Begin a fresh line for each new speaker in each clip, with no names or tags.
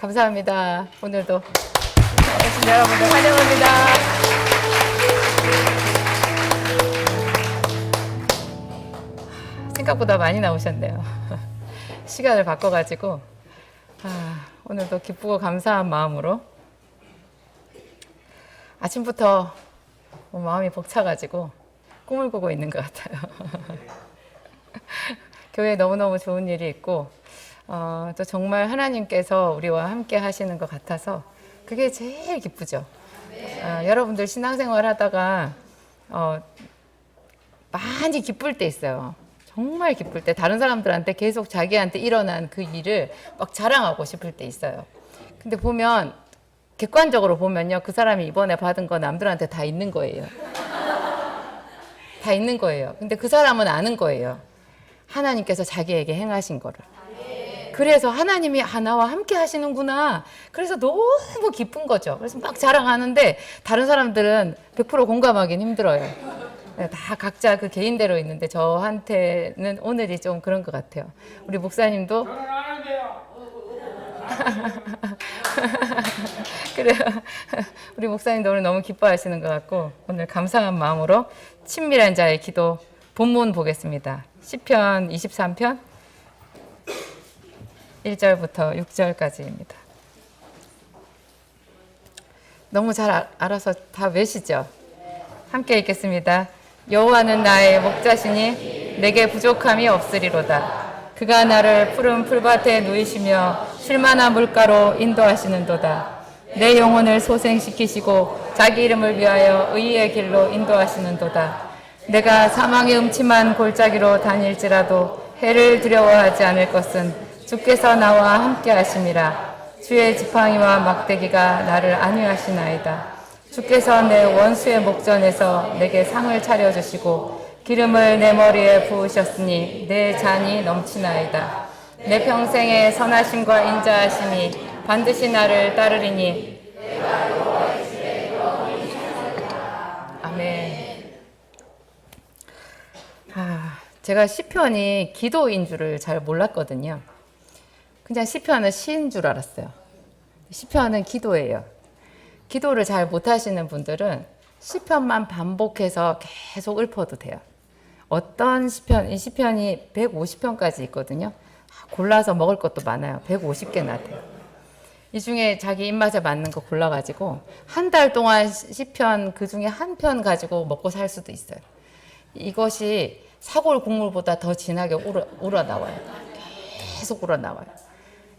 감사합니다. 오늘도 오신 여러분들 환영합니다. 생각보다 많이 나오셨네요. 시간을 바꿔가지고 오늘도 기쁘고 감사한 마음으로 아침부터 마음이 벅차가지고 꿈을 꾸고 있는 것 같아요. 교회에 너무너무 좋은 일이 있고 또 정말 하나님께서 우리와 함께 하시는 것 같아서 그게 제일 기쁘죠. 여러분들 신앙생활 하다가 많이 기쁠 때 있어요. 정말 기쁠 때 다른 사람들한테 계속 자기한테 일어난 그 일을 막 자랑하고 싶을 때 있어요. 근데 보면 객관적으로 보면요, 그 사람이 이번에 받은 거 남들한테 다 있는 거예요. 다 있는 거예요. 근데 그 사람은 아는 거예요. 하나님께서 자기에게 행하신 거를. 그래서 하나님이 나와 함께 하시는구나. 그래서 너무 기쁜 거죠. 그래서 막 자랑하는데 다른 사람들은 100% 공감하기는 힘들어요. 다 각자 그 개인대로 있는데 저한테는 오늘이 좀 그런 것 같아요. 우리 목사님도
저는 안 한대요.
그래요. 우리 목사님도 오늘 너무 기뻐하시는 것 같고 오늘 감사한 마음으로 친밀한 자의 기도 본문 보겠습니다. 시편 23편 1절부터 6절까지입니다. 너무 잘 알아서 다 외시죠? 함께 읽겠습니다. 여호와는 나의 목자시니 내게 부족함이 없으리로다. 그가 나를 푸른 풀밭에 누이시며 쉴만한 물가로 인도하시는도다. 내 영혼을 소생시키시고 자기 이름을 위하여 의의 길로 인도하시는도다. 내가 사망의 음침한 골짜기로 다닐지라도 해를 두려워하지 않을 것은 주께서 나와 함께 하심이라. 주의 지팡이와 막대기가 나를 안위하시나이다. 주께서 내 원수의 목전에서 내게 상을 차려주시고 기름을 내 머리에 부으셨으니 내 잔이 넘치나이다. 내 평생의 선하심과 인자하심이 반드시 나를 따르리니. 아멘. 제가 시편이 기도인 줄을 잘 몰랐거든요. 그냥 시편은 시인 줄 알았어요. 시편은 기도예요. 기도를 잘 못하시는 분들은 시편만 반복해서 계속 읊어도 돼요. 어떤 시편, 이 시편이 150편까지 있거든요. 골라서 먹을 것도 많아요. 150개나 돼요. 이 중에 자기 입맛에 맞는 거 골라가지고 한 달 동안 시편 그 중에 한 편 가지고 먹고 살 수도 있어요. 이것이 사골 국물보다 더 진하게 우러나와요. 계속 우러나와요.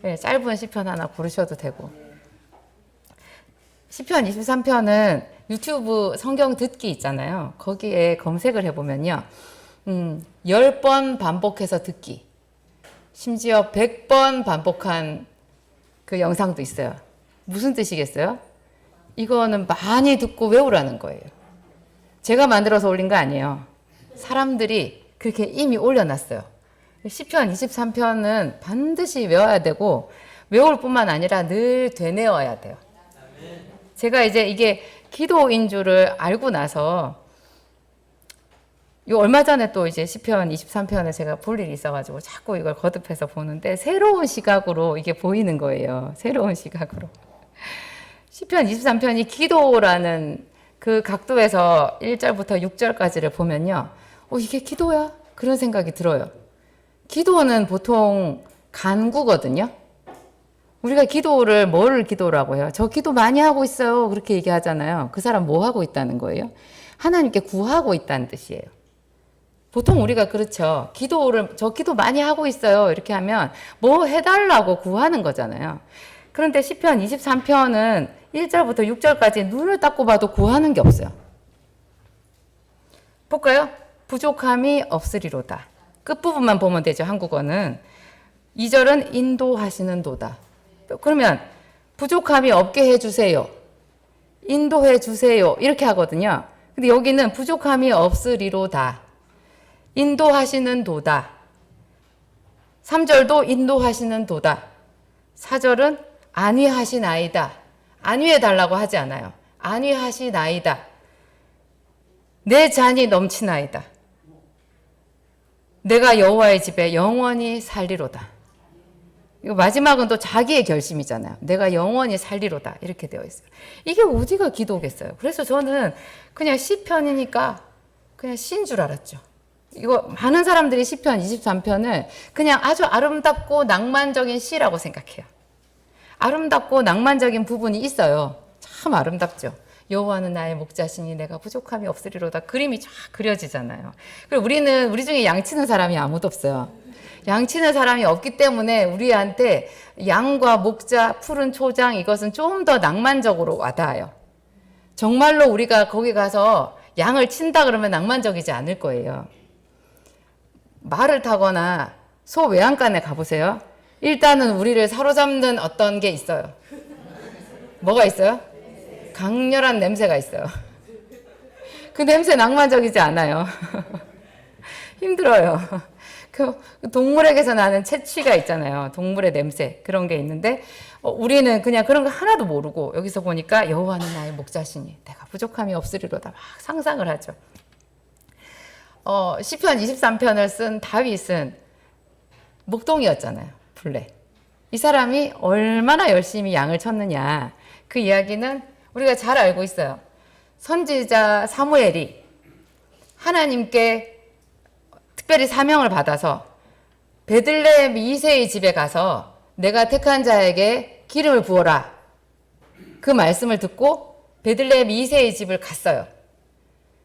네, 짧은 시편 하나 고르셔도 되고. 시편 23편은 유튜브 성경 듣기 있잖아요. 거기에 검색을 해보면요. 10번 반복해서 듣기. 심지어 100번 반복한 그 영상도 있어요. 무슨 뜻이겠어요? 이거는 많이 듣고 외우라는 거예요. 제가 만들어서 올린 거 아니에요. 사람들이 그렇게 이미 올려놨어요. 시편 23편은 반드시 외워야 되고 외울 뿐만 아니라 늘 되뇌어야 돼요. 제가 이제 이게 기도인 줄을 알고 나서 얼마 전에 또 이제 시편 23편을 제가 볼 일이 있어가지고 자꾸 이걸 거듭해서 보는데 새로운 시각으로 이게 보이는 거예요. 새로운 시각으로. 시편 23편이 기도라는 그 각도에서 1절부터 6절까지를 보면요. 이게 기도야? 그런 생각이 들어요. 기도는 보통 간구거든요. 우리가 기도를 뭘 기도라고 해요? 저 기도 많이 하고 있어요. 그렇게 얘기하잖아요. 그 사람 뭐 하고 있다는 거예요? 하나님께 구하고 있다는 뜻이에요. 보통 우리가 그렇죠. 저 기도 많이 하고 있어요. 이렇게 하면 뭐 해달라고 구하는 거잖아요. 그런데 시편 23편은 1절부터 6절까지 눈을 닦고 봐도 구하는 게 없어요. 볼까요? 부족함이 없으리로다. 끝부분만 보면 되죠. 한국어는. 2절은 인도하시는 도다. 그러면 부족함이 없게 해주세요. 인도해 주세요. 이렇게 하거든요. 근데 여기는 부족함이 없으리로다. 인도하시는 도다. 3절도 인도하시는 도다. 4절은 안위하시나이다. 안위해달라고 하지 않아요. 안위하시나이다. 내 잔이 넘치나이다. 내가 여호와의 집에 영원히 살리로다. 이거 마지막은 또 자기의 결심이잖아요. 내가 영원히 살리로다 이렇게 되어 있어요. 이게 어디가 기도겠어요. 그래서 저는 그냥 시편이니까 그냥 시인 줄 알았죠. 이거 많은 사람들이 시편 23편을 그냥 아주 아름답고 낭만적인 시라고 생각해요. 아름답고 낭만적인 부분이 있어요. 참 아름답죠. 여호와는 나의 목자시니 내가 부족함이 없으리로다. 그림이 쫙 그려지잖아요. 그리고 우리 중에 양치는 사람이 아무도 없어요. 양치는 사람이 없기 때문에 우리한테 양과 목자, 푸른 초장 이것은 좀 더 낭만적으로 와닿아요. 정말로 우리가 거기 가서 양을 친다 그러면 낭만적이지 않을 거예요. 말을 타거나 소 외양간에 가보세요. 일단은 우리를 사로잡는 어떤 게 있어요. 뭐가 있어요? 강렬한 냄새가 있어요. 그 냄새 낭만적이지 않아요. 힘들어요. 그 동물에게서 나는 채취가 있잖아요. 동물의 냄새 그런 게 있는데 우리는 그냥 그런 거 하나도 모르고 여기서 보니까 여호와는 나의 목자시니 내가 부족함이 없으리로다 막 상상을 하죠. 시편 23편을 쓴 다윗은 목동이었잖아요. 본래. 이 사람이 얼마나 열심히 양을 쳤느냐 그 이야기는 우리가 잘 알고 있어요. 선지자 사무엘이 하나님께 특별히 사명을 받아서 베들레헴 이새의 집에 가서 내가 택한 자에게 기름을 부어라. 그 말씀을 듣고 베들레헴 이새의 집을 갔어요.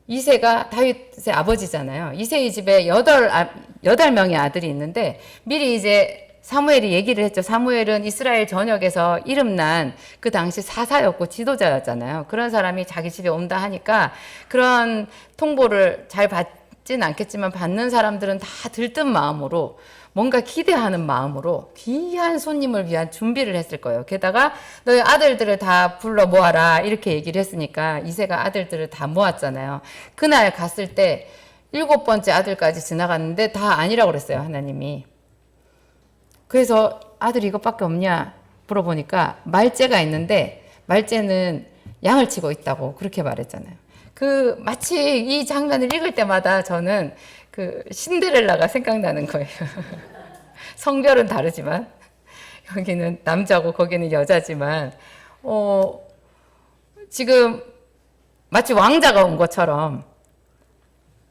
이새가 다윗의 아버지잖아요. 이새의 집에 8명의 아들이 있는데 미리 이제 사무엘이 얘기를 했죠. 사무엘은 이스라엘 전역에서 이름난 그 당시 사사였고 지도자였잖아요. 그런 사람이 자기 집에 온다 하니까 그런 통보를 잘 받진 않겠지만 받는 사람들은 다 들뜬 마음으로 뭔가 기대하는 마음으로 귀한 손님을 위한 준비를 했을 거예요. 게다가 너희 아들들을 다 불러 모아라 이렇게 얘기를 했으니까 이새가 아들들을 다 모았잖아요. 그날 갔을 때 7번째 아들까지 지나갔는데 다 아니라고 그랬어요. 하나님이. 그래서 아들이 이것밖에 없냐 물어보니까 말째가 있는데 말째는 양을 치고 있다고 그렇게 말했잖아요. 마치 이 장면을 읽을 때마다 저는 그 신데렐라가 생각나는 거예요. 성별은 다르지만 여기는 남자고 거기는 여자지만 지금 마치 왕자가 온 것처럼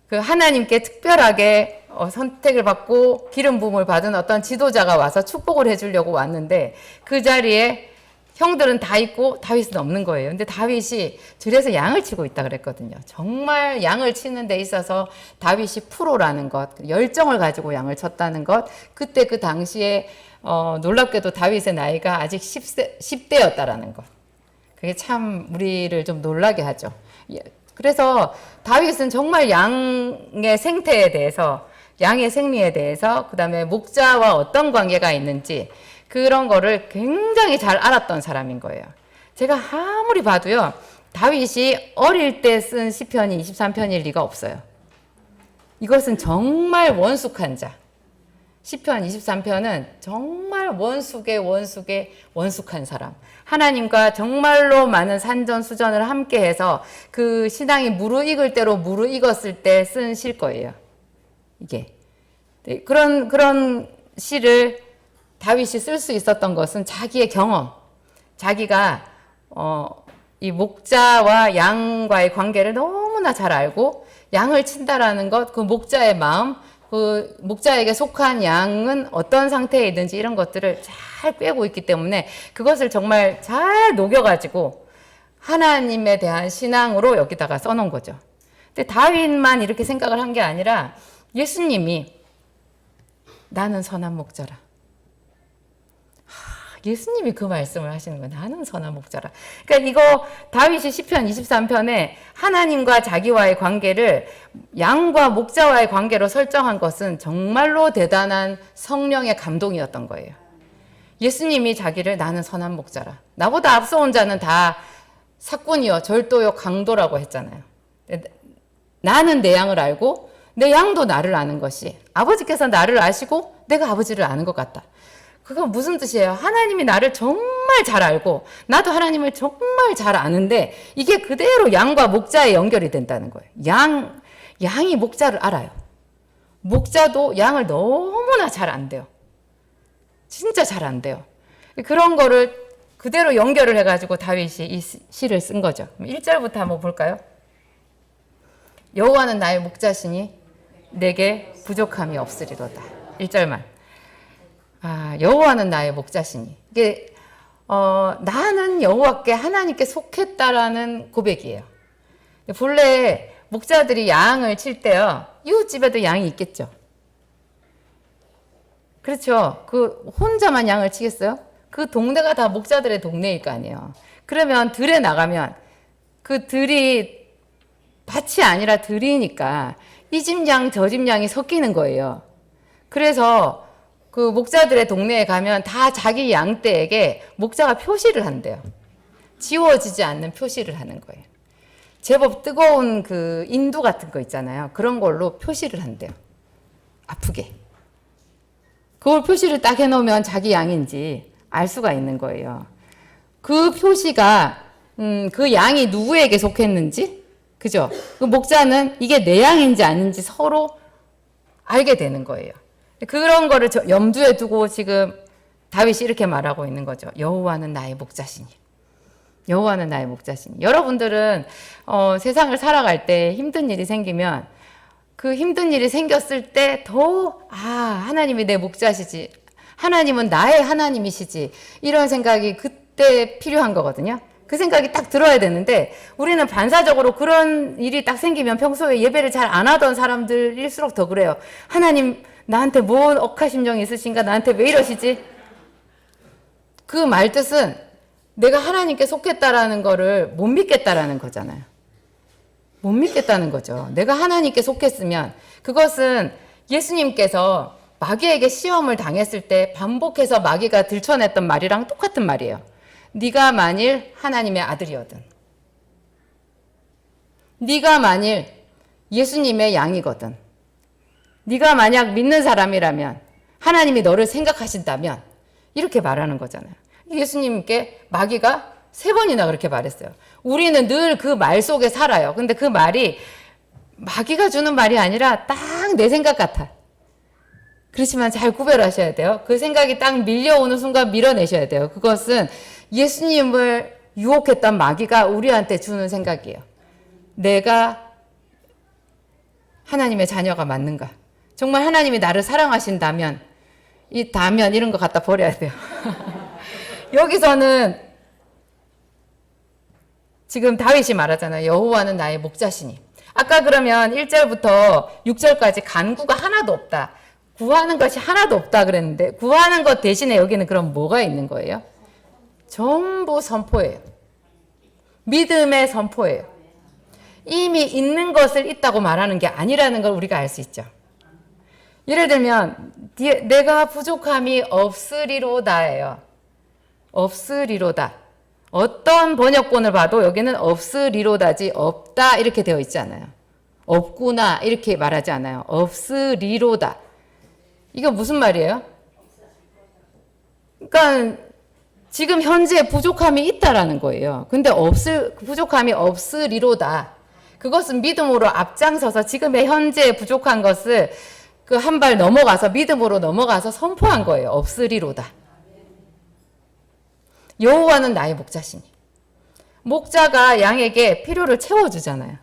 그 하나님께 특별하게 선택을 받고 기름 부음을 받은 어떤 지도자가 와서 축복을 해주려고 왔는데 그 자리에 형들은 다 있고 다윗은 없는 거예요. 근데 다윗이 들에서 양을 치고 있다 그랬거든요. 정말 양을 치는 데 있어서 다윗이 프로라는 것, 열정을 가지고 양을 쳤다는 것, 그때 그 당시에 놀랍게도 다윗의 나이가 아직 10대였다라는 것. 그게 참 우리를 좀 놀라게 하죠. 그래서 다윗은 정말 양의 생태에 대해서, 양의 생리에 대해서, 그 다음에 목자와 어떤 관계가 있는지 그런 거를 굉장히 잘 알았던 사람인 거예요. 제가 아무리 봐도요, 다윗이 어릴 때 쓴 시편이 23편일 리가 없어요. 이것은 정말 원숙한 자. 시편 23편은 정말 원숙의 원숙한 사람. 하나님과 정말로 많은 산전수전을 함께 해서 그 신앙이 무르익을 대로 무르익었을 때 쓴 시일 거예요. 이게. 그런 시를 다윗이 쓸 수 있었던 것은 자기의 경험, 자기가 이 목자와 양과의 관계를 너무나 잘 알고 양을 친다라는 것, 그 목자의 마음, 그 목자에게 속한 양은 어떤 상태에 있는지 이런 것들을 잘 꿰고 있기 때문에 그것을 정말 잘 녹여가지고 하나님에 대한 신앙으로 여기다가 써놓은 거죠. 근데 다윗만 이렇게 생각을 한 게 아니라 예수님이 나는 선한 목자라. 예수님이 그 말씀을 하시는 거예요. 나는 선한 목자라. 그러니까 이거 다윗이 시편 23편에 하나님과 자기와의 관계를 양과 목자와의 관계로 설정한 것은 정말로 대단한 성령의 감동이었던 거예요. 예수님이 자기를 나는 선한 목자라. 나보다 앞서온 자는 다 사꾼이요, 절도요, 강도라고 했잖아요. 나는 내 양을 알고 내 양도 나를 아는 것이 아버지께서 나를 아시고 내가 아버지를 아는 것 같다. 그건 무슨 뜻이에요? 하나님이 나를 정말 잘 알고 나도 하나님을 정말 잘 아는데 이게 그대로 양과 목자에 연결이 된다는 거예요. 양이 목자를 알아요. 목자도 양을 너무나 잘 안대요. 진짜 잘 안 돼요. 그런 거를 그대로 연결을 해가지고 다윗이 이 시를 쓴 거죠. 1절부터 한번 볼까요? 여호와는 나의 목자시니 내게 부족함이 없으리로다. 1절만. 여호와는 나의 목자시니. 이게 나는 여호와께 하나님께 속했다라는 고백이에요. 본래 목자들이 양을 칠 때요, 이웃집에도 양이 있겠죠. 그렇죠. 그 혼자만 양을 치겠어요? 그 동네가 다 목자들의 동네일 거 아니에요. 그러면 들에 나가면 그 들이 밭이 아니라 들이니까 이 집 양, 저 집 양이 섞이는 거예요. 그래서 그 목자들의 동네에 가면 다 자기 양떼에게 목자가 표시를 한대요. 지워지지 않는 표시를 하는 거예요. 제법 뜨거운 그 인두 같은 거 있잖아요. 그런 걸로 표시를 한대요. 아프게. 그걸 표시를 딱 해놓으면 자기 양인지 알 수가 있는 거예요. 그 표시가 그 양이 누구에게 속했는지, 그죠? 그 목자는 이게 내 양인지 아닌지 서로 알게 되는 거예요. 그런 거를 염두에 두고 지금 다윗이 이렇게 말하고 있는 거죠. 여호와는 나의 목자시니. 여호와는 나의 목자시니. 여러분들은 세상을 살아갈 때 힘든 일이 생기면 그 힘든 일이 생겼을 때 더 하나님이 내 목자시지, 하나님은 나의 하나님이시지, 이런 생각이 그때 필요한 거거든요. 그 생각이 딱 들어야 되는데 우리는 반사적으로 그런 일이 딱 생기면 평소에 예배를 잘 안 하던 사람들일수록 더 그래요. 하나님 나한테 뭔 억하심정이 있으신가? 나한테 왜 이러시지? 그 말뜻은 내가 하나님께 속했다라는 거를 못 믿겠다라는 거잖아요. 못 믿겠다는 거죠. 내가 하나님께 속했으면, 그것은 예수님께서 마귀에게 시험을 당했을 때 반복해서 마귀가 들춰냈던 말이랑 똑같은 말이에요. 네가 만일 하나님의 아들이거든, 네가 만일 예수님의 양이거든, 네가 만약 믿는 사람이라면, 하나님이 너를 생각하신다면, 이렇게 말하는 거잖아요. 예수님께 마귀가 3번이나 그렇게 말했어요. 우리는 늘 그 말 속에 살아요. 근데 그 말이 마귀가 주는 말이 아니라 딱 내 생각 같아. 그렇지만 잘 구별하셔야 돼요. 그 생각이 딱 밀려오는 순간 밀어내셔야 돼요. 그것은 예수님을 유혹했던 마귀가 우리한테 주는 생각이에요. 내가 하나님의 자녀가 맞는가? 정말 하나님이 나를 사랑하신다면, 이 다면 이런 거 갖다 버려야 돼요. 여기서는 지금 다윗이 말하잖아요. 여호와는 나의 목자시니. 아까 그러면 1절부터 6절까지 간구가 하나도 없다, 구하는 것이 하나도 없다 그랬는데, 구하는 것 대신에 여기는 그럼 뭐가 있는 거예요? 전부 선포예요. 믿음의 선포예요. 이미 있는 것을 있다고 말하는 게 아니라는 걸 우리가 알 수 있죠. 예를 들면 내가 부족함이 없으리로다예요. 없으리로다. 어떤 번역본을 봐도 여기는 없으리로다지 없다 이렇게 되어 있지 않아요. 없구나 이렇게 말하지 않아요. 없으리로다. 이거 무슨 말이에요? 그러니까 지금 현재 부족함이 있다라는 거예요. 근데 부족함이 없으리로다. 그것은 믿음으로 앞장서서 지금의 현재 부족한 것을 그 한 발 넘어가서 믿음으로 넘어가서 선포한 거예요. 없으리로다. 여호와는 나의 목자시니. 목자가 양에게 필요를 채워주잖아요.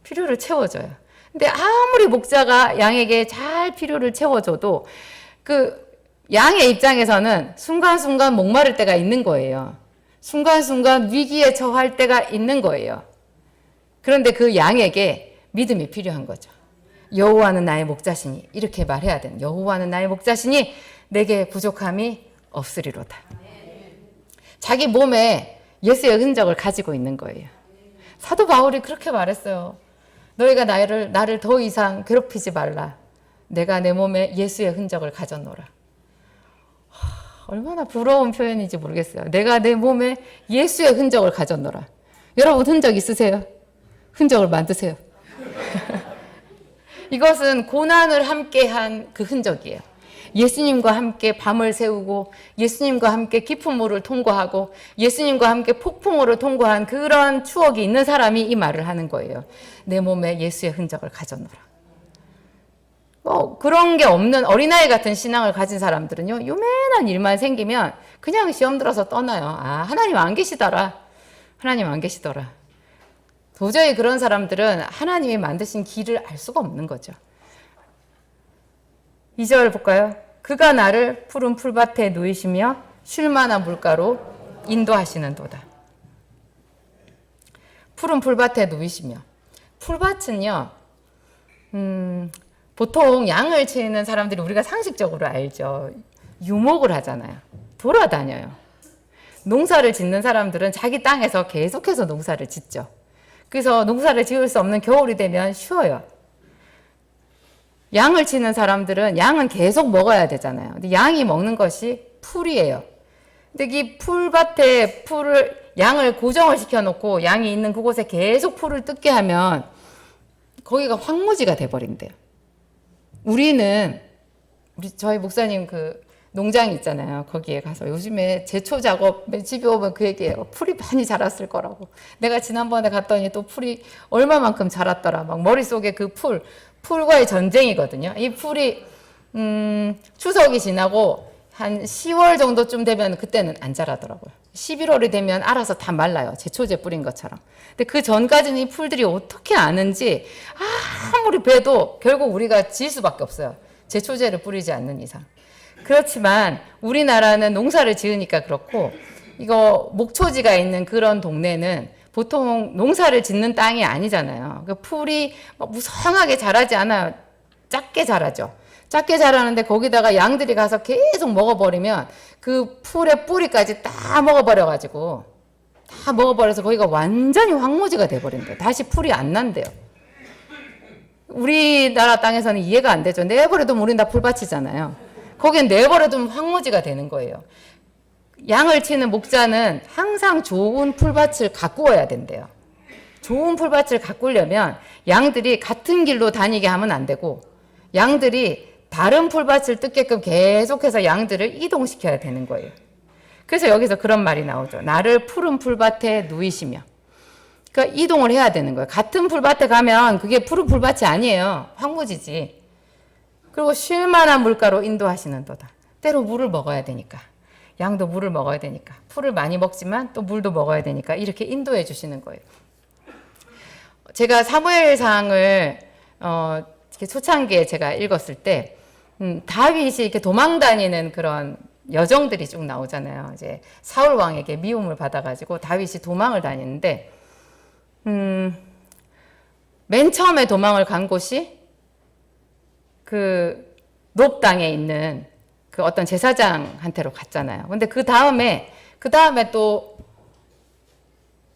필요를 채워줘요. 근데 아무리 목자가 양에게 잘 필요를 채워줘도 그 양의 입장에서는 순간순간 목마를 때가 있는 거예요. 순간순간 위기에 처할 때가 있는 거예요. 그런데 그 양에게 믿음이 필요한 거죠. 여호와는 나의 목자시니, 이렇게 말해야 되는. 여호와는 나의 목자시니 내게 부족함이 없으리로다. 자기 몸에 예수의 흔적을 가지고 있는 거예요. 사도 바울이 그렇게 말했어요. 너희가 나를 더 이상 괴롭히지 말라. 내가 내 몸에 예수의 흔적을 가졌노라. 얼마나 부러운 표현인지 모르겠어요. 내가 내 몸에 예수의 흔적을 가졌노라. 여러분 흔적 있으세요? 흔적을 만드세요. 이것은 고난을 함께한 그 흔적이에요. 예수님과 함께 밤을 새우고 예수님과 함께 깊은 물을 통과하고 예수님과 함께 폭풍우를 통과한 그런 추억이 있는 사람이 이 말을 하는 거예요. 내 몸에 예수의 흔적을 가졌노라. 뭐 그런 게 없는 어린아이 같은 신앙을 가진 사람들은요, 요만한 일만 생기면 그냥 시험 들어서 떠나요. 아, 하나님 안 계시더라. 하나님 안 계시더라. 도저히 그런 사람들은 하나님이 만드신 길을 알 수가 없는 거죠. 2절 볼까요? 그가 나를 푸른 풀밭에 누이시며 쉴만한 물가로 인도하시는도다. 푸른 풀밭에 누이시며. 풀밭은요, 보통 양을 치는 사람들이 우리가 상식적으로 알죠. 유목을 하잖아요. 돌아다녀요. 농사를 짓는 사람들은 자기 땅에서 계속해서 농사를 짓죠. 그래서 농사를 지을 수 없는 겨울이 되면 쉬어요. 양을 치는 사람들은 양은 계속 먹어야 되잖아요. 근데 양이 먹는 것이 풀이에요. 근데 이 풀밭에 양을 고정을 시켜놓고 양이 있는 그곳에 계속 풀을 뜯게 하면 거기가 황무지가 돼버린대요. 저희 목사님 그 농장 있잖아요. 거기에 가서 요즘에 제초 작업 집에 오면 그 얘기예요. 풀이 많이 자랐을 거라고. 내가 지난번에 갔더니 또 풀이 얼마만큼 자랐더라. 막 머릿속에 그 풀과의 전쟁이거든요. 이 풀이 추석이 지나고 한 10월 정도쯤 되면 그때는 안 자라더라고요. 11월이 되면 알아서 다 말라요. 제초제 뿌린 것처럼. 근데 그 전까지는 이 풀들이 어떻게 아는지 아무리 배도 결국 우리가 질 수밖에 없어요. 제초제를 뿌리지 않는 이상. 그렇지만 우리나라는 농사를 지으니까 그렇고 이거 목초지가 있는 그런 동네는 보통 농사를 짓는 땅이 아니잖아요. 그 풀이 무성하게 자라지 않아요. 작게 자라죠. 작게 자라는데 거기다가 양들이 가서 계속 먹어버리면 그 풀의 뿌리까지 다 먹어버려가지고 다 먹어버려서 거기가 완전히 황무지가 돼버린대요. 다시 풀이 안 난대요. 우리나라 땅에서는 이해가 안 되죠. 내버려두면 우린 다 풀밭이잖아요. 거긴 내버려두면 황무지가 되는 거예요. 양을 치는 목자는 항상 좋은 풀밭을 가꾸어야 된대요. 좋은 풀밭을 가꾸려면 양들이 같은 길로 다니게 하면 안 되고 양들이 다른 풀밭을 뜯게끔 계속해서 양들을 이동시켜야 되는 거예요. 그래서 여기서 그런 말이 나오죠. 나를 푸른 풀밭에 누이시며. 그러니까 이동을 해야 되는 거예요. 같은 풀밭에 가면 그게 푸른 풀밭이 아니에요. 황무지지. 그리고 쉴만한 물가로 인도하시는도다. 때로 물을 먹어야 되니까. 양도 물을 먹어야 되니까. 풀을 많이 먹지만 또 물도 먹어야 되니까 이렇게 인도해 주시는 거예요. 제가 사무엘상을 이렇게 초창기에 제가 읽었을 때 다윗이 이렇게 도망 다니는 그런 여정들이 쭉 나오잖아요. 이제 사울 왕에게 미움을 받아가지고 다윗이 도망을 다니는데 맨 처음에 도망을 간 곳이 그 높 땅에 있는 그 어떤 제사장한테로 갔잖아요. 근데 그 다음에 또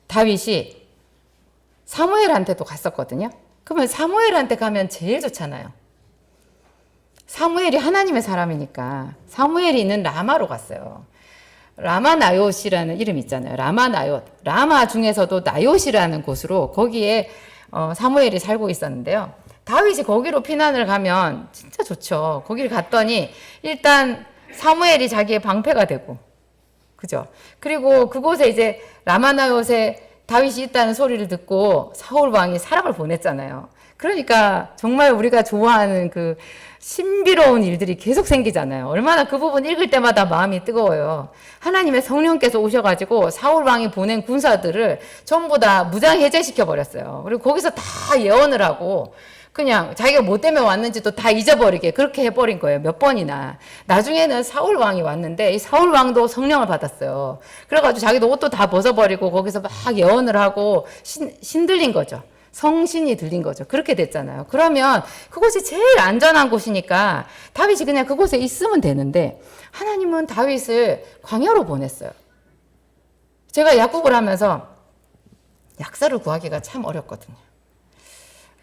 다윗이 사무엘한테도 갔었거든요. 그러면 사무엘한테 가면 제일 좋잖아요. 사무엘이 하나님의 사람이니까 사무엘이 있는 라마로 갔어요. 라마나요시라는 이름이 있잖아요. 라마나요. 라마 중에서도 나요시라는 곳으로 거기에 사무엘이 살고 있었는데요. 다윗이 거기로 피난을 가면 진짜 좋죠. 거기를 갔더니 일단 사무엘이 자기의 방패가 되고, 그죠? 그리고 그곳에 이제 라마나요세 다윗이 있다는 소리를 듣고 사울 왕이 사람을 보냈잖아요. 그러니까 정말 우리가 좋아하는 그 신비로운 일들이 계속 생기잖아요. 얼마나 그 부분 읽을 때마다 마음이 뜨거워요. 하나님의 성령께서 오셔가지고 사울 왕이 보낸 군사들을 전부 다 무장 해제시켜 버렸어요. 그리고 거기서 다 예언을 하고 그냥 자기가 뭐 때문에 왔는지도 다 잊어버리게 그렇게 해버린 거예요. 몇 번이나. 나중에는 사울 왕이 왔는데 이 사울 왕도 성령을 받았어요. 그래가지고 자기도 옷도 다 벗어버리고 거기서 막 예언을 하고 신들린 거죠. 성신이 들린 거죠. 그렇게 됐잖아요. 그러면 그곳이 제일 안전한 곳이니까 다윗이 그냥 그곳에 있으면 되는데 하나님은 다윗을 광야로 보냈어요. 제가 약국을 하면서 약사를 구하기가 참 어렵거든요.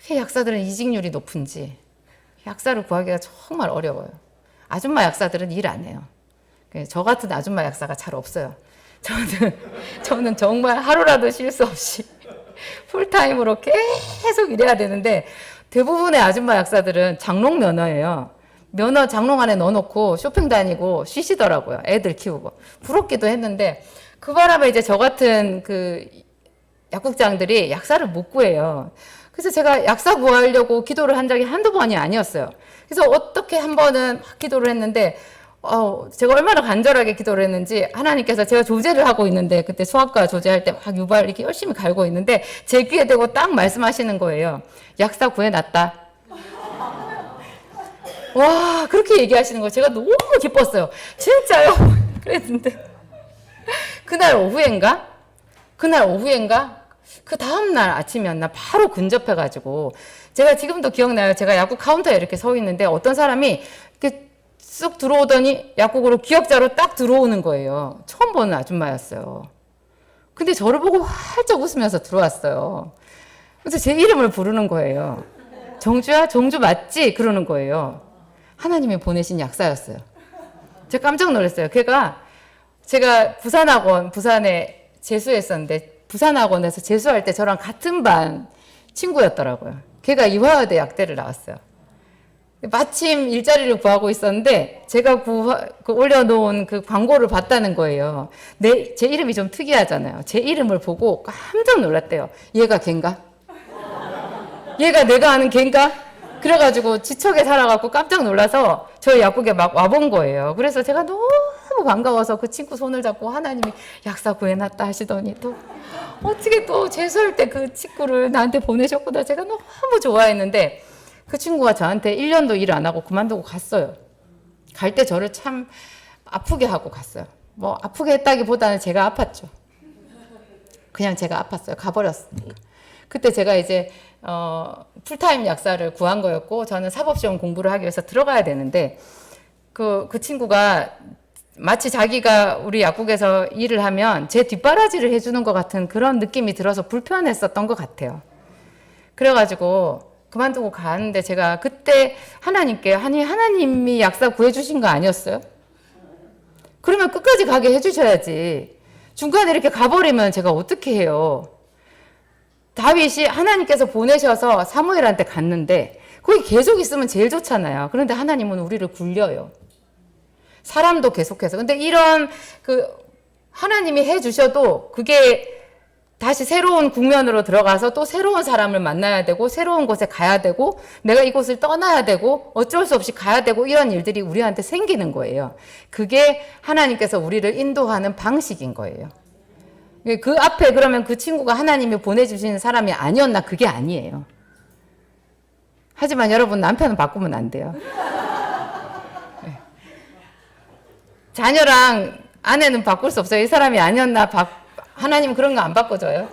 왜 약사들은 이직률이 높은지 약사를 구하기가 정말 어려워요. 아줌마 약사들은 일 안 해요. 저 같은 아줌마 약사가 잘 없어요. 저는 정말 하루라도 쉴 수 없이 풀타임으로 계속 일해야 되는데 대부분의 아줌마 약사들은 장롱 면허예요. 면허 장롱 안에 넣어놓고 쇼핑 다니고 쉬시더라고요. 애들 키우고. 부럽기도 했는데 그 바람에 이제 저 같은 그 약국장들이 약사를 못 구해요. 그래서 제가 약사 구하려고 기도를 한 적이 한두 번이 아니었어요. 그래서 어떻게 한 번은 막 기도를 했는데 제가 얼마나 간절하게 기도를 했는지 하나님께서 제가 조제를 하고 있는데 그때 수학과 조제할 때 막 유발 이렇게 열심히 갈고 있는데 제 귀에 대고 딱 말씀하시는 거예요. 약사 구해놨다. 와 그렇게 얘기하시는 거 제가 너무 기뻤어요. 진짜요? 그랬는데 그날 오후인가 그 다음날 아침이었나 바로 근접해가지고 제가 지금도 기억나요. 제가 약국 카운터에 이렇게 서 있는데 어떤 사람이 이렇게 쑥 들어오더니 약국으로 기억자로 딱 들어오는 거예요. 처음 보는 아줌마였어요. 근데 저를 보고 활짝 웃으면서 들어왔어요. 그래서 제 이름을 부르는 거예요. 정주야? 정주 맞지? 그러는 거예요. 하나님이 보내신 약사였어요. 제가 깜짝 놀랐어요. 제가 부산에 재수했었는데 부산학원에서 재수할 때 저랑 같은 반 친구였더라고요. 걔가 이화여대 약대를 나왔어요. 마침 일자리를 구하고 있었는데 제가 올려놓은 그 광고를 봤다는 거예요. 제 이름이 좀 특이하잖아요. 제 이름을 보고 깜짝 놀랐대요. 얘가 걔인가? 얘가 내가 아는 걔인가? 그래가지고 지척에 살아갖고 깜짝 놀라서 저희 약국에 막 와본 거예요. 그래서 제가 너무 반가워서 그 친구 손을 잡고 하나님이 약사 구해놨다 하시더니 또 어떻게 또 재수할 때 그 친구를 나한테 보내셨구나. 제가 너무 좋아했는데 그 친구가 저한테 1년도 일 안 하고 그만두고 갔어요. 갈 때 저를 참 아프게 하고 갔어요. 뭐 아프게 했다기보다는 제가 아팠죠. 그냥 제가 아팠어요. 가버렸으니까. 그때 제가 이제 풀타임 약사를 구한 거였고 저는 사법시험 공부를 하기 위해서 들어가야 되는데 그 친구가 마치 자기가 우리 약국에서 일을 하면 제 뒷바라지를 해주는 것 같은 그런 느낌이 들어서 불편했었던 것 같아요. 그래가지고 그만두고 가는데 제가 그때 하나님께 하나님이 약사 구해주신 거 아니었어요? 그러면 끝까지 가게 해주셔야지. 중간에 이렇게 가버리면 제가 어떻게 해요? 다윗이 하나님께서 보내셔서 사무엘한테 갔는데 거기 계속 있으면 제일 좋잖아요. 그런데 하나님은 우리를 굴려요. 사람도 계속해서. 근데 이런 하나님이 해주셔도 그게 다시 새로운 국면으로 들어가서 또 새로운 사람을 만나야 되고 새로운 곳에 가야 되고 내가 이곳을 떠나야 되고 어쩔 수 없이 가야 되고 이런 일들이 우리한테 생기는 거예요. 그게 하나님께서 우리를 인도하는 방식인 거예요. 그 앞에 그러면 그 친구가 하나님이 보내주신 사람이 아니었나? 그게 아니에요. 하지만 여러분 남편은 바꾸면 안 돼요. 자녀랑 아내는 바꿀 수 없어요. 이 사람이 아니었나? 하나님 그런 거 안 바꿔줘요.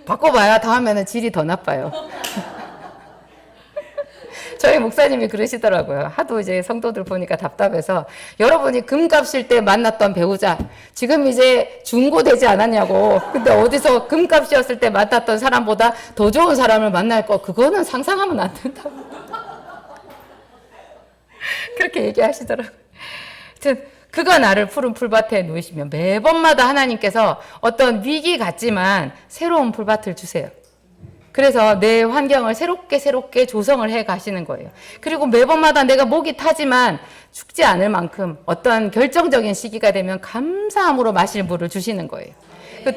바꿔봐야 다음에는 질이 더 나빠요. 저희 목사님이 그러시더라고요. 하도 이제 성도들 보니까 답답해서 여러분이 금값일 때 만났던 배우자 지금 이제 중고되지 않았냐고. 근데 어디서 금값이었을 때 만났던 사람보다 더 좋은 사람을 만날 거 그거는 상상하면 안 된다고. 그렇게 얘기하시더라고요. 그가 나를 푸른 풀밭에 놓으시면 매번마다 하나님께서 어떤 위기 같지만 새로운 풀밭을 주세요. 그래서 내 환경을 새롭게 조성을 해 가시는 거예요. 그리고 매번마다 내가 목이 타지만 죽지 않을 만큼 어떤 결정적인 시기가 되면 감사함으로 마실 물을 주시는 거예요.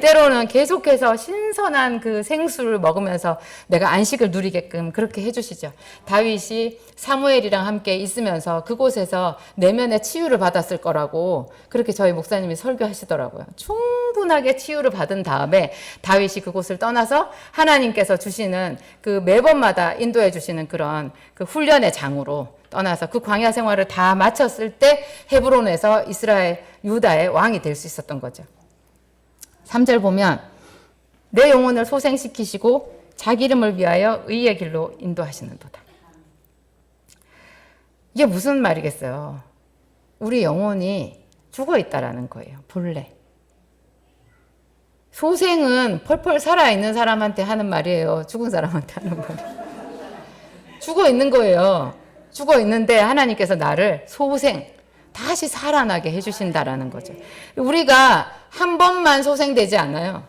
때로는 계속해서 신선한 그 생수를 먹으면서 내가 안식을 누리게끔 그렇게 해주시죠. 다윗이 사무엘이랑 함께 있으면서 그곳에서 내면의 치유를 받았을 거라고 그렇게 저희 목사님이 설교하시더라고요. 충분하게 치유를 받은 다음에 다윗이 그곳을 떠나서 하나님께서 주시는 그 매번마다 인도해 주시는 그런 그 훈련의 장으로 떠나서 그 광야 생활을 다 마쳤을 때 헤브론에서 이스라엘 유다의 왕이 될 수 있었던 거죠. 3절 보면 내 영혼을 소생시키시고 자기 이름을 위하여 의의 길로 인도하시는도다. 이게 무슨 말이겠어요? 우리 영혼이 죽어 있다라는 거예요. 본래. 소생은 펄펄 살아있는 사람한테 하는 말이에요. 죽은 사람한테 하는 말이에요. 죽어 있는 거예요. 죽어 있는데 하나님께서 나를 소생, 다시 살아나게 해주신다라는 거죠. 우리가 한 번만 소생되지 않아요.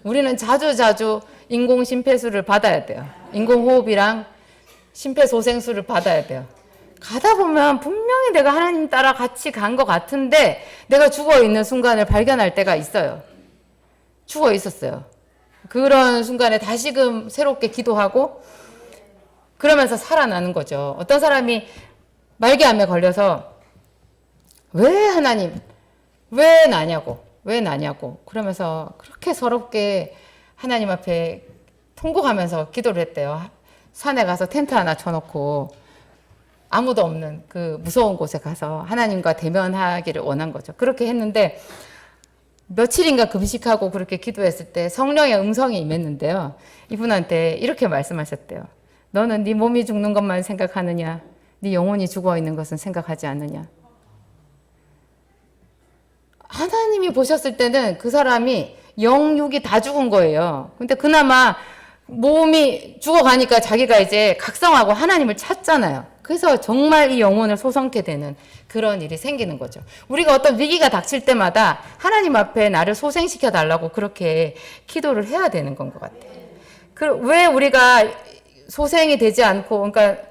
우리는 자주 인공 심폐수를 받아야 돼요. 인공호흡이랑 심폐소생술을 받아야 돼요. 가다 보면 분명히 내가 하나님 따라 같이 간 것 같은데 내가 죽어 있는 순간을 발견할 때가 있어요. 죽어 있었어요. 그런 순간에 다시금 새롭게 기도하고 그러면서 살아나는 거죠. 어떤 사람이 말기암에 걸려서 왜 하나님, 왜 나냐고 그러면서 그렇게 서럽게 하나님 앞에 통곡하면서 기도를 했대요. 산에 가서 텐트 하나 쳐놓고 아무도 없는 그 무서운 곳에 가서 하나님과 대면하기를 원한 거죠. 그렇게 했는데 며칠인가 금식하고 그렇게 기도했을 때 성령의 음성이 임했는데요. 이분한테 이렇게 말씀하셨대요. 너는 네 몸이 죽는 것만 생각하느냐? 네 영혼이 죽어 있는 것은 생각하지 않느냐? 하나님이 보셨을 때는 그 사람이 영육이 다 죽은 거예요. 근데 그나마 몸이 죽어가니까 자기가 이제 각성하고 하나님을 찾잖아요. 그래서 정말 이 영혼을 소성케 되는 그런 일이 생기는 거죠. 우리가 어떤 위기가 닥칠 때마다 하나님 앞에 나를 소생시켜 달라고 그렇게 기도를 해야 되는 건 것 같아요. 왜 우리가 소생이 되지 않고, 그러니까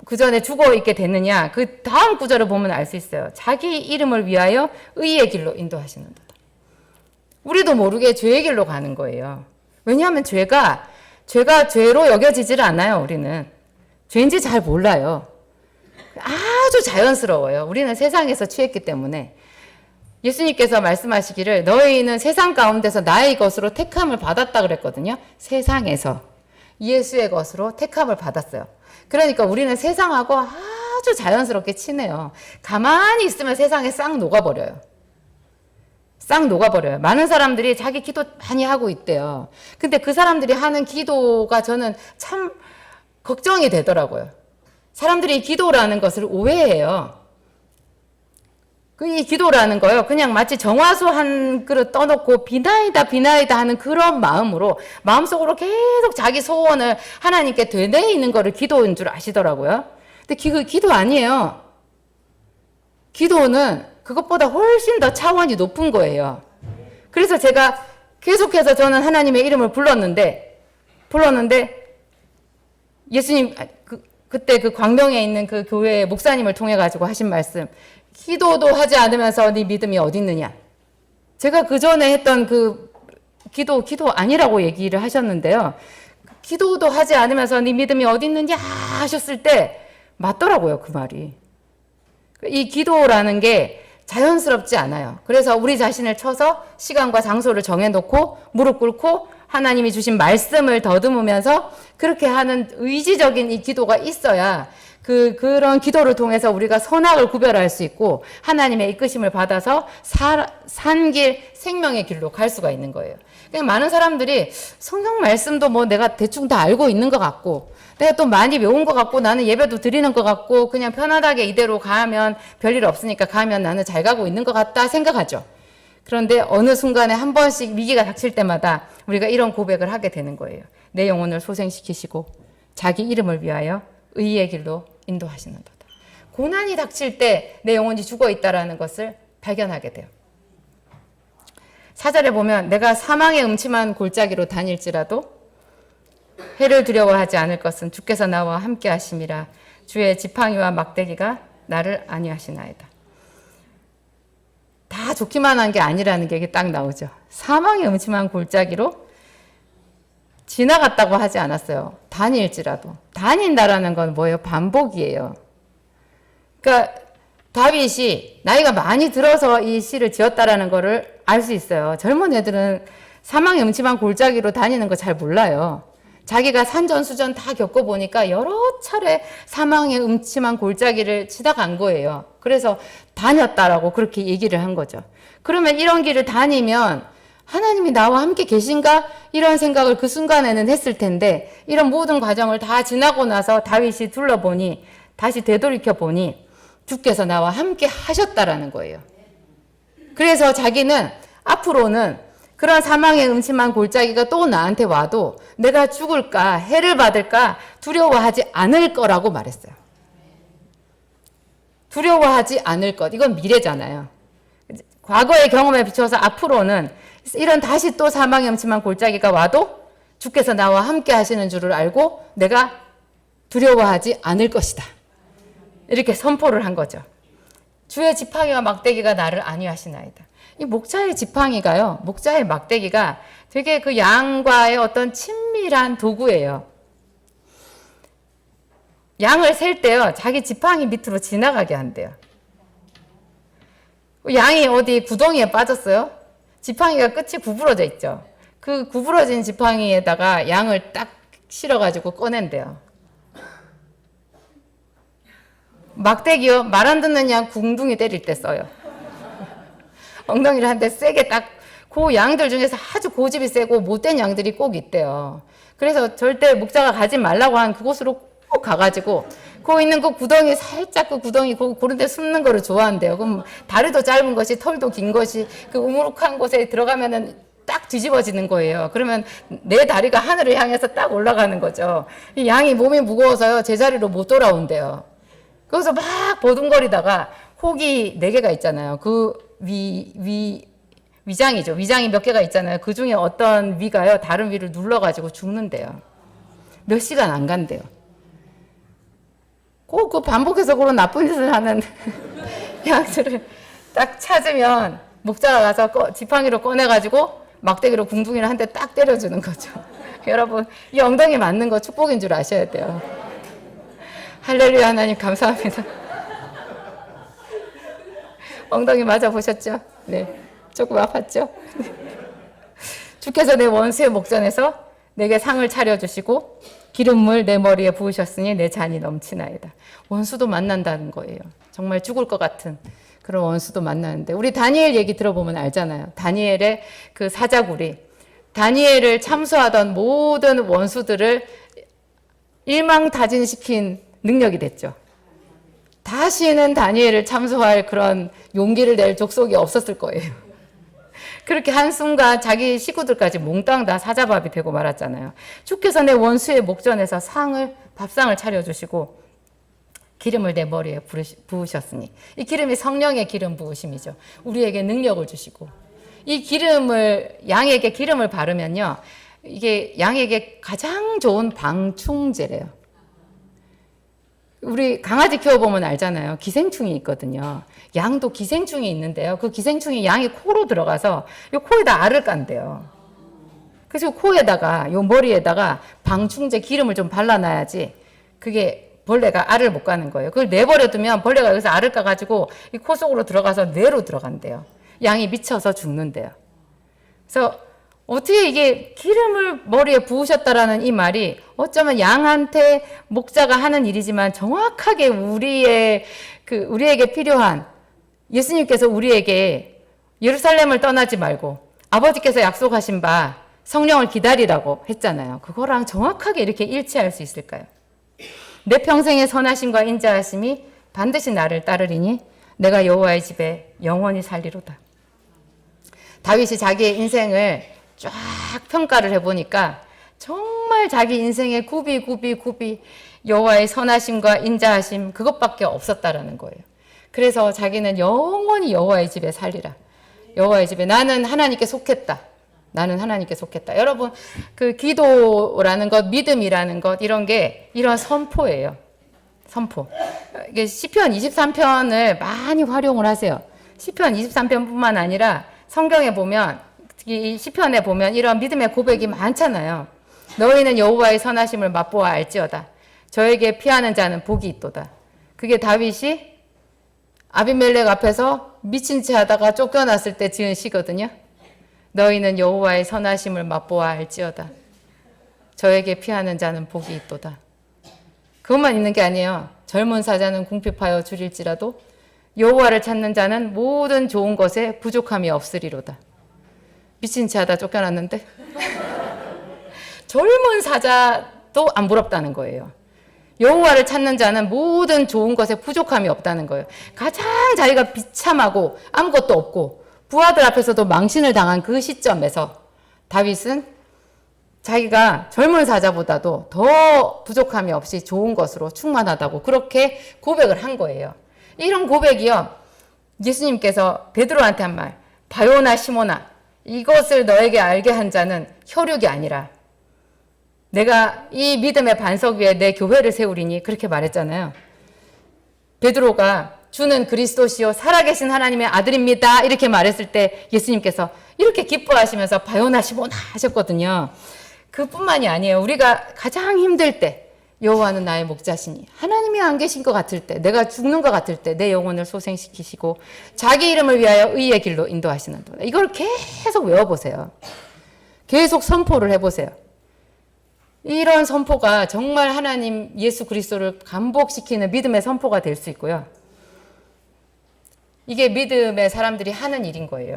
그 전에 죽어 있게 됐느냐? 그 다음 구절을 보면 알 수 있어요. 자기 이름을 위하여 의의 길로 인도하시는도다. 우리도 모르게 죄의 길로 가는 거예요. 왜냐하면 죄가 죄로 여겨지질 않아요. 우리는 죄인지 잘 몰라요. 아주 자연스러워요. 우리는 세상에서 취했기 때문에. 예수님께서 말씀하시기를 너희는 세상 가운데서 나의 것으로 택함을 받았다 그랬거든요. 세상에서 예수의 것으로 택함을 받았어요. 그러니까 우리는 세상하고 아주 자연스럽게 친해요. 가만히 있으면 세상에 싹 녹아버려요. 많은 사람들이 자기 기도 많이 하고 있대요. 근데 그 사람들이 하는 기도가 저는 참 걱정이 되더라고요. 사람들이 기도라는 것을 오해해요. 이 기도라는 거요. 그냥 마치 정화수 한 그릇 떠놓고 비나이다 하는 그런 마음으로 마음속으로 계속 자기 소원을 하나님께 되뇌이는 거를 기도인 줄 아시더라고요. 근데 그 기도 아니에요. 기도는 그것보다 훨씬 더 차원이 높은 거예요. 그래서 제가 계속해서 저는 하나님의 이름을 불렀는데 예수님 그때 그 광명에 있는 그 교회 목사님을 통해 가지고 하신 말씀, 기도도 하지 않으면서 네 믿음이 어디 있느냐. 제가 그 전에 했던 그 기도 아니라고 얘기를 하셨는데요. 기도도 하지 않으면서 네 믿음이 어디 있느냐 하셨을 때 맞더라고요, 그 말이. 이 기도라는 게 자연스럽지 않아요. 그래서 우리 자신을 쳐서 시간과 장소를 정해놓고 무릎 꿇고 하나님이 주신 말씀을 더듬으면서 그렇게 하는 의지적인 이 기도가 있어야 그런 기도를 통해서 우리가 선악을 구별할 수 있고 하나님의 이끄심을 받아서 산길, 생명의 길로 갈 수가 있는 거예요. 그냥 많은 사람들이 성경 말씀도 뭐 내가 대충 다 알고 있는 것 같고 내가 또 많이 외운 것 같고 나는 예배도 드리는 것 같고 그냥 편안하게 이대로 가면 별일 없으니까 가면 나는 잘 가고 있는 것 같다 생각하죠. 그런데 어느 순간에 한 번씩 위기가 닥칠 때마다 우리가 이런 고백을 하게 되는 거예요. 내 영혼을 소생시키시고 자기 이름을 위하여 의의 길로 인도하시는도다. 고난이 닥칠 때 내 영혼이 죽어 있다라는 것을 발견하게 돼요. 4절에 보면 내가 사망의 음침한 골짜기로 다닐지라도 해를 두려워하지 않을 것은 주께서 나와 함께 하심이라. 주의 지팡이와 막대기가 나를 안위하시나이다. 다 좋기만 한 게 아니라는 게 딱 나오죠. 사망의 음침한 골짜기로 지나갔다고 하지 않았어요. 다닐지라도. 다닌다라는 건 뭐예요? 반복이에요. 그러니까 다윗이 나이가 많이 들어서 이 시를 지었다라는 거를 알 수 있어요. 젊은 애들은 사망의 음침한 골짜기로 다니는 거 잘 몰라요. 자기가 산전수전 다 겪어보니까 여러 차례 사망의 음침한 골짜기를 지나간 거예요. 그래서 다녔다라고 그렇게 얘기를 한 거죠. 그러면 이런 길을 다니면 하나님이 나와 함께 계신가? 이런 생각을 그 순간에는 했을 텐데 이런 모든 과정을 다 지나고 나서 다윗이 둘러보니 다시 되돌이켜보니 주께서 나와 함께 하셨다라는 거예요. 그래서 자기는 앞으로는 그런 사망의 음침한 골짜기가 또 나한테 와도 내가 죽을까 해를 받을까 두려워하지 않을 거라고 말했어요. 두려워하지 않을 것. 이건 미래잖아요. 과거의 경험에 비춰서 앞으로는 이런 다시 또 사망의 음침한 골짜기가 와도 주께서 나와 함께 하시는 줄을 알고 내가 두려워하지 않을 것이다. 이렇게 선포를 한 거죠. 주의 지팡이와 막대기가 나를 안위하시나이다. 이 목자의 지팡이가요, 목자의 막대기가 되게 그 양과의 어떤 친밀한 도구예요. 양을 셀 때요, 자기 지팡이 밑으로 지나가게 한대요. 양이 어디 구덩이에 빠졌어요? 지팡이가 끝이 구부러져 있죠. 그 구부러진 지팡이에다가 양을 딱 실어가지고 꺼낸대요. 막대기요, 말 안 듣는 양 궁둥이 때릴 때 써요. 엉덩이를 한 대 세게 딱, 그 양들 중에서 아주 고집이 세고 못된 양들이 꼭 있대요. 그래서 절대 목자가 가지 말라고 한 그곳으로 꼭 가가지고 그 있는 그 구덩이, 살짝 그 구덩이 그런 데 숨는 거를 좋아한대요. 그럼 다리도 짧은 것이, 털도 긴 것이 그 우물욱한 곳에 들어가면은 딱 뒤집어지는 거예요. 그러면 내 다리가 하늘을 향해서 딱 올라가는 거죠. 이 양이 몸이 무거워서요, 제자리로 못 돌아온대요. 거기서 막 보둥거리다가 혹이 4개가 있잖아요. 그 위장이죠. 위장이 몇 개가 있잖아요. 그 중에 어떤 위가요, 다른 위를 눌러가지고 죽는데요. 몇 시간 안 간대요. 꼭 그 반복해서 그런 나쁜 짓을 하는 양들을 딱 찾으면 목자가 가서 지팡이로 꺼내가지고 막대기로 궁둥이를 한 대 딱 때려주는 거죠. 여러분, 이 엉덩이 맞는 거 축복인 줄 아셔야 돼요. 할렐루야, 하나님 감사합니다. 엉덩이 맞아 보셨죠? 네, 조금 아팠죠? 주께서 내 원수의 목전에서 내게 상을 차려주시고 기름물 내 머리에 부으셨으니 내 잔이 넘치나이다. 원수도 만난다는 거예요. 정말 죽을 것 같은 그런 원수도 만나는데, 우리 다니엘 얘기 들어보면 알잖아요. 다니엘의 그 사자굴이 다니엘을 참수하던 모든 원수들을 일망타진시킨 능력이 됐죠. 다시는 다니엘을 참수할 그런 용기를 낼 족속이 없었을 거예요. 그렇게 한순간 자기 식구들까지 몽땅 다 사자밥이 되고 말았잖아요. 주께서 내 원수의 목전에서 밥상을 차려주시고 기름을 내 머리에 부으셨으니, 이 기름이 성령의 기름 부으심이죠. 우리에게 능력을 주시고, 이 기름을, 양에게 기름을 바르면요, 이게 양에게 가장 좋은 방충제래요. 우리 강아지 키워보면 알잖아요. 기생충이 있거든요. 양도 기생충이 있는데요. 그 기생충이 양의 코로 들어가서 이 코에다 알을 깐대요. 그래서 코에다가, 요 머리에다가 방충제 기름을 좀 발라놔야지 그게 벌레가 알을 못 가는 거예요. 그걸 내버려두면 벌레가 여기서 알을 까가지고 이 코 속으로 들어가서 뇌로 들어간대요. 양이 미쳐서 죽는데요. 그래서 어떻게 이게 기름을 머리에 부으셨다라는 이 말이 어쩌면 양한테 목자가 하는 일이지만 정확하게 우리에게 필요한, 예수님께서 우리에게 예루살렘을 떠나지 말고 아버지께서 약속하신 바 성령을 기다리라고 했잖아요. 그거랑 정확하게 이렇게 일치할 수 있을까요? 내 평생의 선하심과 인자하심이 반드시 나를 따르리니 내가 여호와의 집에 영원히 살리로다. 다윗이 자기의 인생을 쫙 평가를 해보니까 정말 자기 인생의 굽이 여호와의 선하심과 인자하심 그것밖에 없었다라는 거예요. 그래서 자기는 영원히 여호와의 집에 살리라. 여호와의 집에 나는 하나님께 속했다. 나는 하나님께 속했다. 여러분, 그 기도라는 것, 믿음이라는 것, 이런 게 이런 선포예요. 선포. 이게 시편 23편을 많이 활용을 하세요. 시편 23편뿐만 아니라 성경에 보면, 이 시편에 보면 이런 믿음의 고백이 많잖아요. 너희는 여호와의 선하심을 맛보아 알지어다. 저에게 피하는 자는 복이 있도다. 그게 다윗이 아비멜렉 앞에서 미친 채 하다가 쫓겨났을 때 지은 시거든요. 너희는 여호와의 선하심을 맛보아 알지어다. 저에게 피하는 자는 복이 있도다. 그것만 있는 게 아니에요. 젊은 사자는 궁핍하여 줄일지라도 여호와를 찾는 자는 모든 좋은 것에 부족함이 없으리로다. 미친 채 하다 쫓겨났는데 젊은 사자도 안 부럽다는 거예요. 여호와를 찾는 자는 모든 좋은 것에 부족함이 없다는 거예요. 가장 자기가 비참하고 아무것도 없고 부하들 앞에서도 망신을 당한 그 시점에서 다윗은 자기가 젊은 사자보다도 더 부족함이 없이 좋은 것으로 충만하다고 그렇게 고백을 한 거예요. 이런 고백이요, 예수님께서 베드로한테 한 말, 바요나 시모나, 이것을 너에게 알게 한 자는 혈육이 아니라 내가 이 믿음의 반석 위에 내 교회를 세우리니, 그렇게 말했잖아요. 베드로가 주는 그리스도시요 살아계신 하나님의 아들입니다 이렇게 말했을 때 예수님께서 이렇게 기뻐하시면서 바요나 시모나 하셨거든요. 그뿐만이 아니에요. 우리가 가장 힘들 때, 여호와는 나의 목자시니 하나님이 안 계신 것 같을 때, 내가 죽는 것 같을 때 내 영혼을 소생시키시고 자기 이름을 위하여 의의 길로 인도하시는도다. 이걸 계속 외워보세요. 계속 선포를 해보세요. 이런 선포가 정말 하나님 예수 그리스도를 감복시키는 믿음의 선포가 될 수 있고요. 이게 믿음의 사람들이 하는 일인 거예요.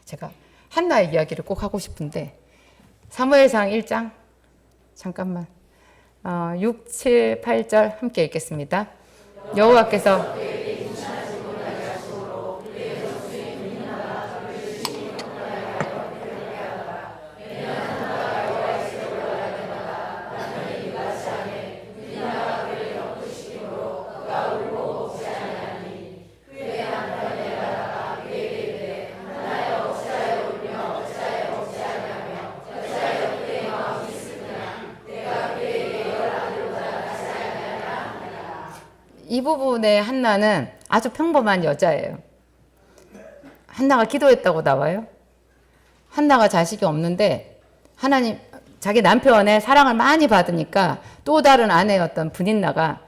제가 한나의 이야기를 꼭 하고 싶은데 사무엘상 1장 잠깐만 6, 7, 8절 함께 읽겠습니다. 여호와께서 이 부분에 한나는 아주 평범한 여자예요. 한나가 기도했다고 나와요. 한나가 자식이 없는데 하나님 자기 남편의 사랑을 많이 받으니까 또 다른 아내였던 브닌나가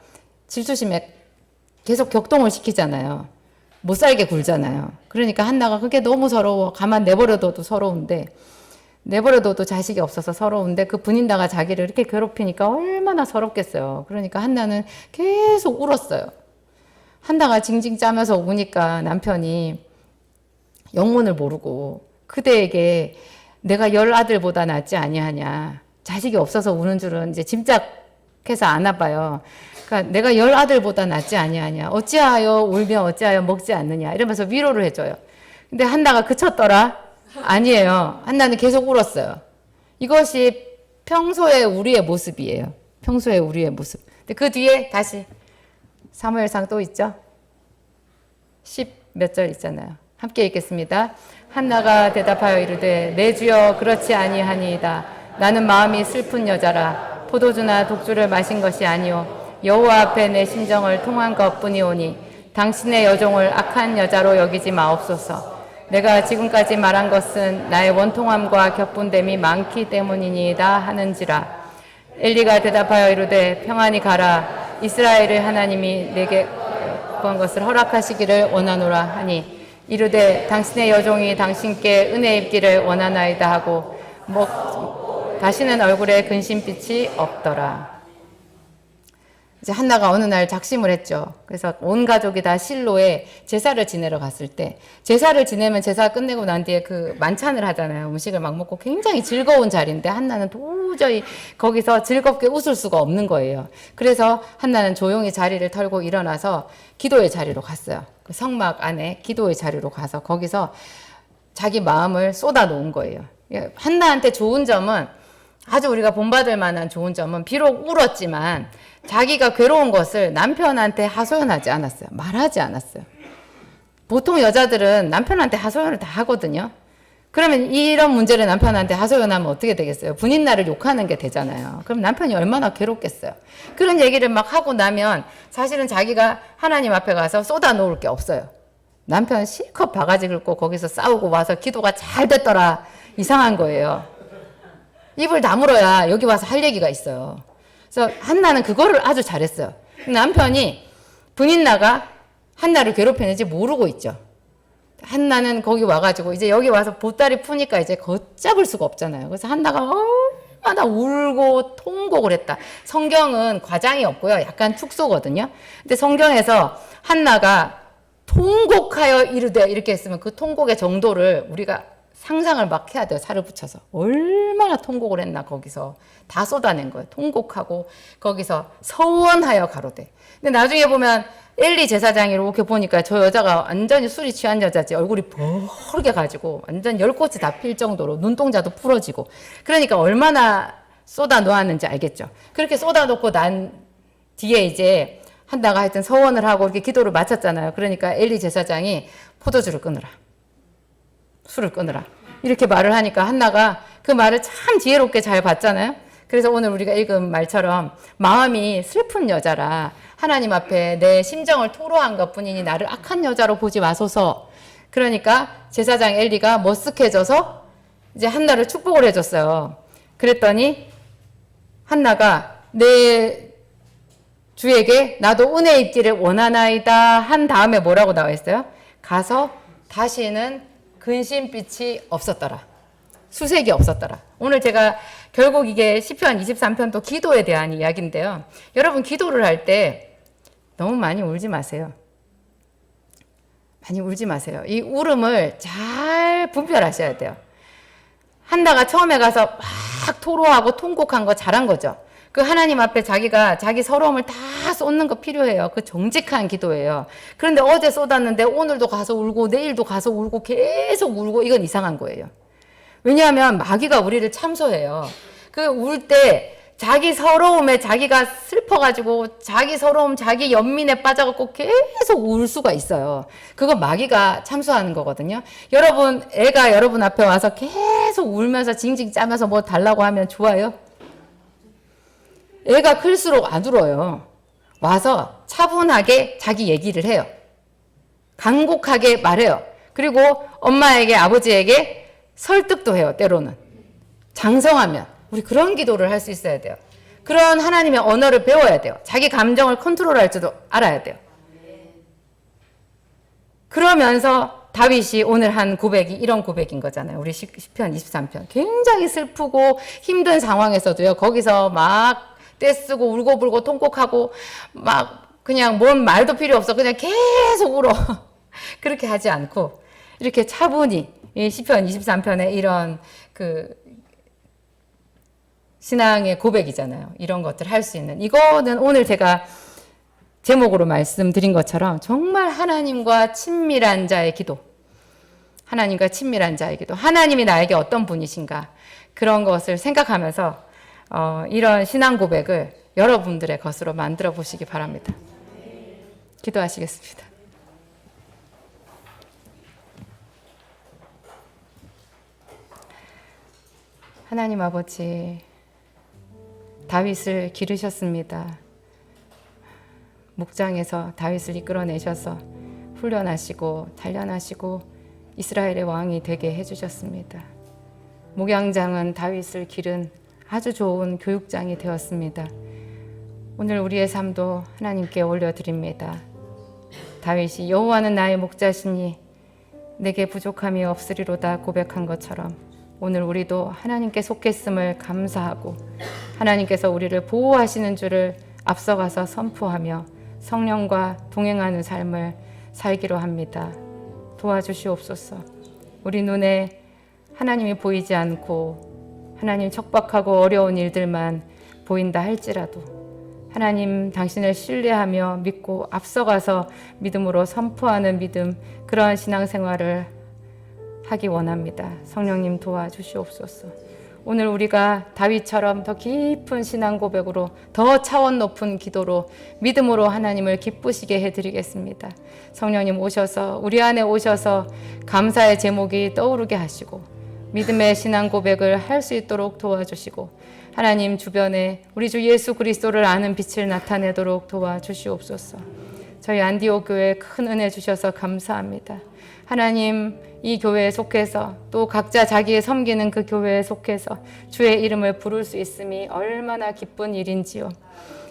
질투심에 계속 격동을 시키잖아요. 못 살게 굴잖아요. 그러니까 한나가 그게 너무 서러워. 가만 내버려둬도 서러운데 내버려둬도 자식이 없어서 서러운데 그 분인다가 자기를 이렇게 괴롭히니까 얼마나 서럽겠어요. 그러니까 한나는 계속 울었어요. 한나가 징징 짜면서 우니까 남편이 영문을 모르고 그대에게 내가 10아들보다 낫지 아니하냐. 자식이 없어서 우는 줄은 이제 짐작해서 아나 봐요. 그러니까 내가 10아들보다 낫지 아니하냐. 어찌하여 울며 어찌하여 먹지 않느냐. 이러면서 위로를 해줘요. 근데 한나가 그쳤더라. 아니에요. 한나는 계속 울었어요. 이것이 평소에 우리의 모습이에요. 평소에 우리의 모습. 근데 그 뒤에 다시 사무엘상 또 있죠. 10 몇 절 있잖아요. 함께 읽겠습니다. 한나가 대답하여 이르되 내 주여 그렇지 아니하니이다. 나는 마음이 슬픈 여자라. 포도주나 독주를 마신 것이 아니오. 여호와 앞에 내 심정을 통한 것뿐이오니 당신의 여종을 악한 여자로 여기지 마옵소서. 내가 지금까지 말한 것은 나의 원통함과 격분됨이 많기 때문이니이다 하는지라. 엘리가 대답하여 이르되 평안히 가라. 이스라엘의 하나님이 내게 구한 것을 허락하시기를 원하노라 하니 이르되 당신의 여종이 당신께 은혜 입기를 원하나이다 하고 다시는 얼굴에 근심빛이 없더라. 이제 한나가 어느 날 작심을 했죠. 그래서 온 가족이 다 실로에 제사를 지내러 갔을 때, 제사를 지내면 제사 끝내고 난 뒤에 그 만찬을 하잖아요. 음식을 막 먹고 굉장히 즐거운 자리인데 한나는 도저히 거기서 즐겁게 웃을 수가 없는 거예요. 그래서 한나는 조용히 자리를 털고 일어나서 기도의 자리로 갔어요. 그 성막 안에 기도의 자리로 가서 거기서 자기 마음을 쏟아 놓은 거예요. 한나한테 좋은 점은, 아주 우리가 본받을 만한 좋은 점은 비록 울었지만 자기가 괴로운 것을 남편한테 하소연하지 않았어요. 말하지 않았어요. 보통 여자들은 남편한테 하소연을 다 하거든요. 그러면 이런 문제를 남편한테 하소연하면 어떻게 되겠어요? 분인나를 욕하는 게 되잖아요. 그럼 남편이 얼마나 괴롭겠어요. 그런 얘기를 막 하고 나면 사실은 자기가 하나님 앞에 가서 쏟아 놓을 게 없어요. 남편 실컷 바가지 긁고 거기서 싸우고 와서 기도가 잘 됐더라. 이상한 거예요. 입을 다물어야 여기 와서 할 얘기가 있어요. 그래서 한나는 그거를 아주 잘했어요. 남편이 분인나가 한나를 괴롭히는지 모르고 있죠. 한나는 거기 와가지고 이제 여기 와서 보따리 푸니까 이제 걷잡을 수가 없잖아요. 그래서 한나가 얼마나 울고 통곡을 했다. 성경은 과장이 없고요. 약간 축소거든요. 근데 성경에서 한나가 통곡하여 이르되 이렇게 했으면 그 통곡의 정도를 우리가 상상을 막 해야 돼요. 살을 붙여서. 얼마나 통곡을 했나 거기서. 다 쏟아낸 거예요. 통곡하고 거기서 서원하여 가로되. 근데 나중에 보면 엘리 제사장이 이렇게 보니까 저 여자가 완전히 술이 취한 여자지. 얼굴이 벌게 가지고 완전 열꽃이 다 필 정도로 눈동자도 부러지고. 그러니까 얼마나 쏟아 놓았는지 알겠죠. 그렇게 쏟아 놓고 난 뒤에 이제 한나가 하여튼 서원을 하고 이렇게 기도를 마쳤잖아요. 그러니까 엘리 제사장이 포도주를 끊으라. 술을 끊으라. 이렇게 말을 하니까 한나가 그 말을 참 지혜롭게 잘 봤잖아요. 그래서 오늘 우리가 읽은 말처럼 마음이 슬픈 여자라 하나님 앞에 내 심정을 토로한 것뿐이니 나를 악한 여자로 보지 마소서. 그러니까 제사장 엘리가 머쓱해져서 이제 한나를 축복을 해줬어요. 그랬더니 한나가 내 주에게 나도 은혜 입기를 원하나이다 한 다음에 뭐라고 나와 있어요? 가서 다시는 근심빛이 없었더라. 수색이 없었더라. 오늘 제가 결국 이게 시편 23편도 기도에 대한 이야기인데요. 여러분 기도를 할 때 너무 많이 울지 마세요. 많이 울지 마세요. 이 울음을 잘 분별하셔야 돼요. 한나가 처음에 가서 막 토로하고 통곡한 거 잘한 거죠. 그 하나님 앞에 자기가 자기 서러움을 다 쏟는 거 필요해요. 그 정직한 기도예요. 그런데 어제 쏟았는데 오늘도 가서 울고 내일도 가서 울고 계속 울고 이건 이상한 거예요. 왜냐하면 마귀가 우리를 참소해요. 그 울 때 자기 서러움에 자기가 슬퍼가지고 자기 서러움, 자기 연민에 빠져갖고 계속 울 수가 있어요. 그건 마귀가 참소하는 거거든요. 여러분, 애가 여러분 앞에 와서 계속 울면서 징징 짜면서 뭐 달라고 하면 좋아요? 애가 클수록 안 울어요. 와서 차분하게 자기 얘기를 해요. 간곡하게 말해요. 그리고 엄마에게, 아버지에게 설득도 해요, 때로는. 장성하면. 우리 그런 기도를 할 수 있어야 돼요. 그런 하나님의 언어를 배워야 돼요. 자기 감정을 컨트롤할 줄도 알아야 돼요. 그러면서 다윗이 오늘 한 고백이 이런 고백인 거잖아요. 우리 시편 23편. 굉장히 슬프고 힘든 상황에서도요. 거기서 막 떼쓰고 울고불고 통곡하고 막 그냥 뭔 말도 필요 없어. 그냥 계속 울어. 그렇게 하지 않고 이렇게 차분히 이 시편 23편에 이런 그 신앙의 고백이잖아요. 이런 것들 할 수 있는. 이거는 오늘 제가 제목으로 말씀드린 것처럼 정말 하나님과 친밀한 자의 기도. 하나님과 친밀한 자의 기도. 하나님이 나에게 어떤 분이신가. 그런 것을 생각하면서 이런 신앙 고백을 여러분들의 것으로 만들어 보시기 바랍니다. 기도하시겠습니다. 하나님 아버지, 다윗을 기르셨습니다. 목장에서 다윗을 이끌어내셔서 훈련하시고 단련하시고 이스라엘의 왕이 되게 해주셨습니다. 목양장은 다윗을 기른 아주 좋은 교육장이 되었습니다. 오늘 우리의 삶도 하나님께 올려드립니다. 다윗이 여호와는 나의 목자시니 내게 부족함이 없으리로다 고백한 것처럼 오늘 우리도 하나님께 속했음을 감사하고 하나님께서 우리를 보호하시는 줄을 앞서가서 선포하며 성령과 동행하는 삶을 살기로 합니다. 도와주시옵소서. 우리 눈에 하나님이 보이지 않고 하나님 척박하고 어려운 일들만 보인다 할지라도 하나님 당신을 신뢰하며 믿고 앞서가서 믿음으로 선포하는 믿음, 그러한 신앙생활을 하기 원합니다. 성령님 도와주시옵소서. 오늘 우리가 다윗처럼 더 깊은 신앙 고백으로 더 차원 높은 기도로 믿음으로 하나님을 기쁘시게 해드리겠습니다. 성령님 오셔서 우리 안에 오셔서 감사의 제목이 떠오르게 하시고 믿음의 신앙 고백을 할 수 있도록 도와주시고 하나님 주변에 우리 주 예수 그리스도를 아는 빛을 나타내도록 도와주시옵소서. 저희 안디옥 교회에 큰 은혜 주셔서 감사합니다. 하나님 이 교회에 속해서 또 각자 자기의 섬기는 그 교회에 속해서 주의 이름을 부를 수 있음이 얼마나 기쁜 일인지요.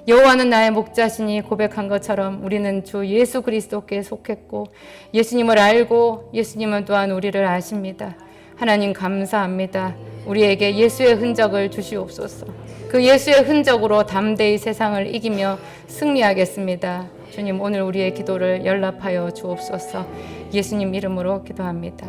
여호와는 나의 목자시니 고백한 것처럼 우리는 주 예수 그리스도께 속했고 예수님을 알고 예수님은 또한 우리를 아십니다. 하나님 감사합니다. 우리에게 예수의 흔적을 주시옵소서. 그 예수의 흔적으로 담대히 세상을 이기며 승리하겠습니다. 주님 오늘 우리의 기도를 연락하여 주옵소서. 예수님 이름으로 기도합니다.